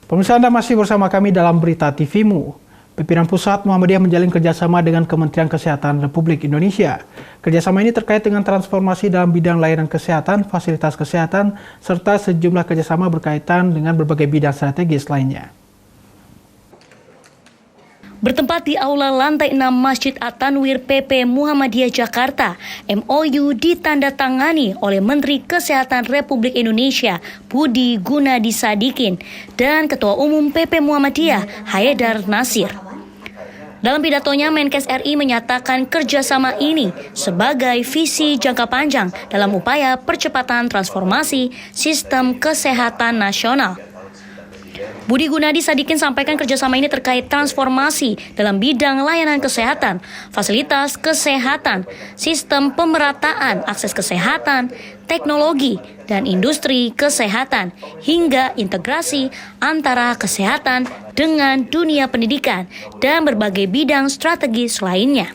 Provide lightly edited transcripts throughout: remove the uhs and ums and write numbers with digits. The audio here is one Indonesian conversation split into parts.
Pemirsa, Anda masih bersama kami dalam Berita TV-mu. Pimpinan Pusat Muhammadiyah menjalin kerjasama dengan Kementerian Kesehatan Republik Indonesia. Kerjasama ini terkait dengan transformasi dalam bidang layanan kesehatan, fasilitas kesehatan, serta sejumlah kerjasama berkaitan dengan berbagai bidang strategis lainnya. Bertempat di Aula Lantai 6 Masjid At-Tanwir PP Muhammadiyah Jakarta, MOU ditandatangani oleh Menteri Kesehatan Republik Indonesia Budi Gunadi Sadikin dan Ketua Umum PP Muhammadiyah Haidar Nasir. Dalam pidatonya, Menkes RI menyatakan kerjasama ini sebagai visi jangka panjang dalam upaya percepatan transformasi sistem kesehatan nasional. Budi Gunadi Sadikin sampaikan kerjasama ini terkait transformasi dalam bidang layanan kesehatan, fasilitas kesehatan, sistem pemerataan akses kesehatan, teknologi, dan industri kesehatan, hingga integrasi antara kesehatan dengan dunia pendidikan dan berbagai bidang strategis lainnya.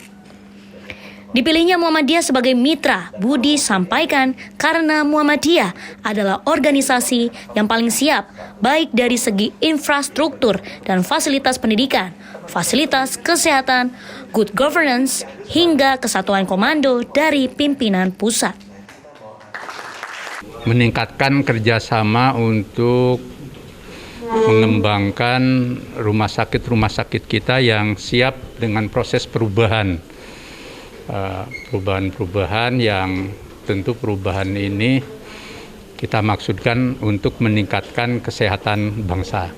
Dipilihnya Muhammadiyah sebagai mitra, Budi sampaikan karena Muhammadiyah adalah organisasi yang paling siap baik dari segi infrastruktur dan fasilitas pendidikan, fasilitas kesehatan, good governance, hingga kesatuan komando dari pimpinan pusat. Meningkatkan kerjasama untuk mengembangkan rumah sakit kita yang siap dengan proses perubahan. Perubahan yang tentu perubahan ini kita maksudkan untuk meningkatkan kesehatan bangsa.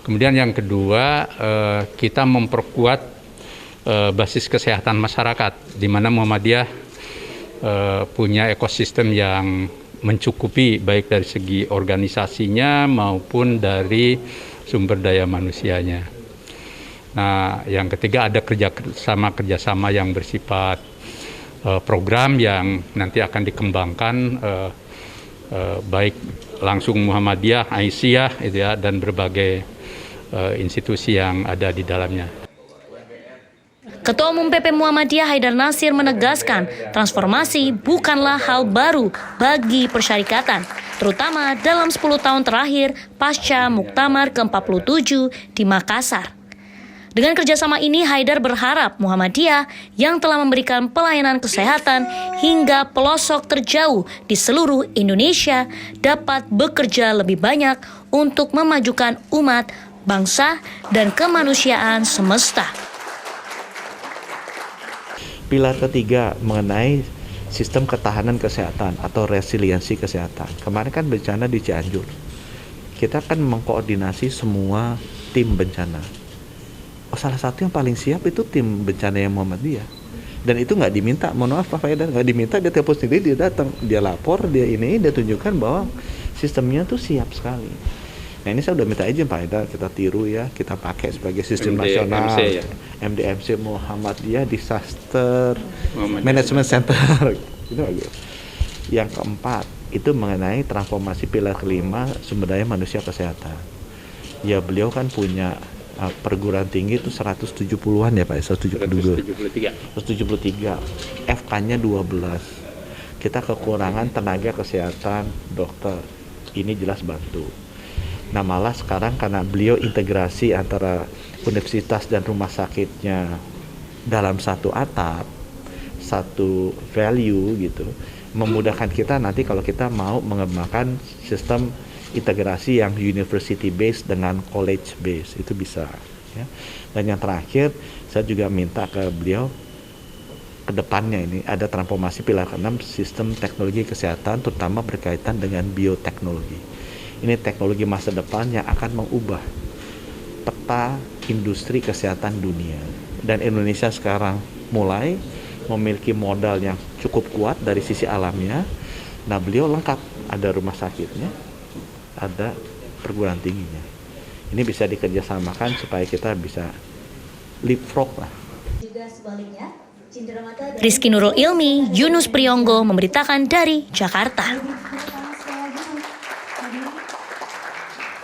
Kemudian yang kedua, kita memperkuat basis kesehatan masyarakat, di mana Muhammadiyah punya ekosistem yang mencukupi baik dari segi organisasinya maupun dari sumber daya manusianya. Nah, yang ketiga ada kerjasama yang bersifat program yang nanti akan dikembangkan baik langsung Muhammadiyah, Aisyah, itu ya, dan berbagai institusi yang ada di dalamnya. Ketua Umum PP Muhammadiyah Haidar Nasir menegaskan transformasi bukanlah hal baru bagi persyarikatan, terutama dalam 10 tahun terakhir pasca Muktamar ke-47 di Makassar. Dengan kerjasama ini, Haidar berharap Muhammadiyah yang telah memberikan pelayanan kesehatan hingga pelosok terjauh di seluruh Indonesia dapat bekerja lebih banyak untuk memajukan umat, bangsa, dan kemanusiaan semesta. Pilar ketiga mengenai sistem ketahanan kesehatan atau resiliensi kesehatan. Kemarin kan bencana di Cianjur. Kita kan mengkoordinasi semua tim bencana. Salah satu yang paling siap itu tim bencana yang Muhammadiyah, dan itu nggak diminta, mohon maaf Pak Faidar, nggak diminta, dia telepon sendiri, dia datang, dia lapor, dia tunjukkan bahwa sistemnya tuh siap sekali. Nah ini saya udah minta izin Pak Faidar, kita tiru ya, kita pakai sebagai sistem nasional, ya? MDMC Muhammadiyah Disaster Management Center. Itu bagus. Yang keempat itu mengenai transformasi pilar kelima sumber daya manusia kesehatan. Ya beliau kan punya perguruan tinggi itu 170-an ya Pak, 173. FK-nya 12. Kita kekurangan tenaga kesehatan, dokter. Ini jelas bantu. Nah malah sekarang karena beliau integrasi antara universitas dan rumah sakitnya dalam satu atap, satu value gitu, memudahkan kita nanti kalau kita mau mengembangkan sistem integrasi yang university based dengan college based, itu bisa ya. Dan yang terakhir saya juga minta ke beliau ke depannya ini ada transformasi pilar ke-6 sistem teknologi kesehatan terutama berkaitan dengan bioteknologi. Ini teknologi masa depan yang akan mengubah peta industri kesehatan dunia, dan Indonesia sekarang mulai memiliki modal yang cukup kuat dari sisi alamnya. Nah beliau lengkap, ada rumah sakitnya, ada perguruan tingginya. Ini bisa dikerjasamakan supaya kita bisa leapfrog lah. Rizky Nurul Ilmi, Yunus Priyonggo memberitakan dari Jakarta.